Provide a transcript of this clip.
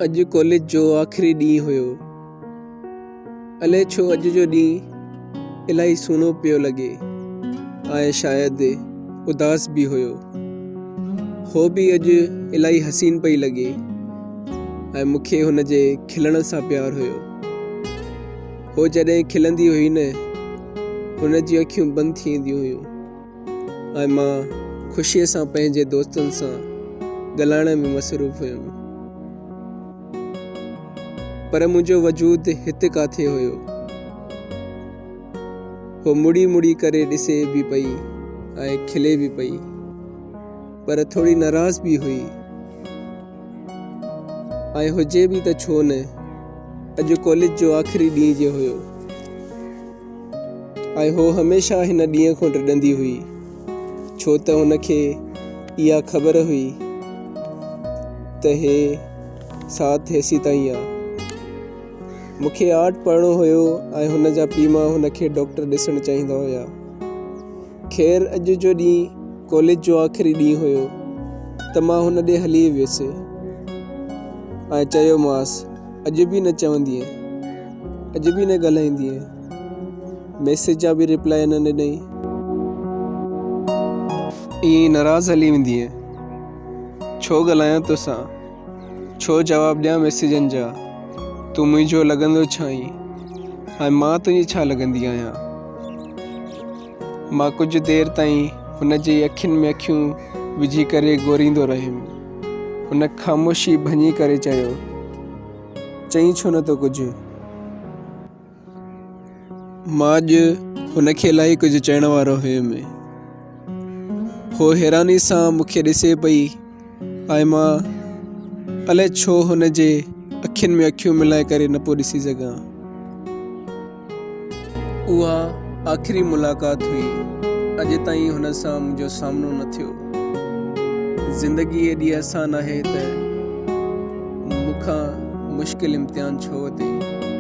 अॼु कॉलेज जो आख़िरी ॾींहुं हुयो। अलाए छो अॼु जो ॾींहुं इलाही सुहिणो पियो लॻे ऐं शायदि उदास बि हुयो। हो बि अॼु इलाही हसीन पई लॻे ऐं मूंखे हुन जे खिलण सां प्यारु हुयो। हो जॾहिं खिलंदी हुई न, हुन जी अखियूं बंदि थी वेंदियूं हुयूं ऐं मां ख़ुशीअ सां पंहिंजे दोस्तनि सां ॻाल्हाइण में मसरूफ़ हुयुमि। पर मुंहिंजो वजूद हिते काथे हुयो। हो मुड़ी मुड़ी करे ॾिसे बि पई ऐं खिले बि पई, पर थोड़ी नाराज़ बि हुई। ऐं हुजे बि त छो न, अॼु कॉलेज जो आख़िरी ॾींहुं जो हुयो ऐं हो हमेशह हिन ॾींहं खां डॾंदी हुई, छो त हुनखे इहा ख़बर हुई त हे साथ हेसि ताईं आहे। मूंखे आर्ट पढ़णो हुयो ऐं हुन जा पीउ मां हुनखे डॉक्टर ॾिसणु चाहींदा हुया। ख़ैर अॼु जो ॾींहुं कॉलेज जो आख़िरी ॾींहुं हुयो त मां हुन ॾे हली वियुसि ऐं चयोमांसि अॼु बि न चवंदीअ, अॼु बि न ॻाल्हाईंदीअ, मैसेज जा बि रिप्लाई न ॾिनई, ईअं नाराज़ हली वेंदीअ। छो ॻाल्हायां तोसां, छो जवाबु ॾियां मैसेजनि जा, तूं मुंहिंजो लॻंदो छा आहीं ऐं मां तुंहिंजी छा लॻंदी आहियां। मां कुझु देरि ताईं हुन जी अखियुनि में अखियूं विझी करे ॻोरींदो रहियुमि। हुन ख़ामोशी भञी करे चईं छो नथो कुझु। मां अॼु हुनखे इलाही कुझु चवण वारो हुयुमि। हो हैरानी सां मूंखे ॾिसे पई ऐं मां अलाए छो हुन जे अखियुनि में अखियूं मिलाए करे न पियो ॾिसी सघां। उहा आख़िरी मुलाक़ात हुई। अॼु ताईं हुन सां मुंहिंजो सामनो न थियो। ज़िंदगी एॾी आसान आहे त मूंखां मुश्किल इम्तिहान छो वरितई।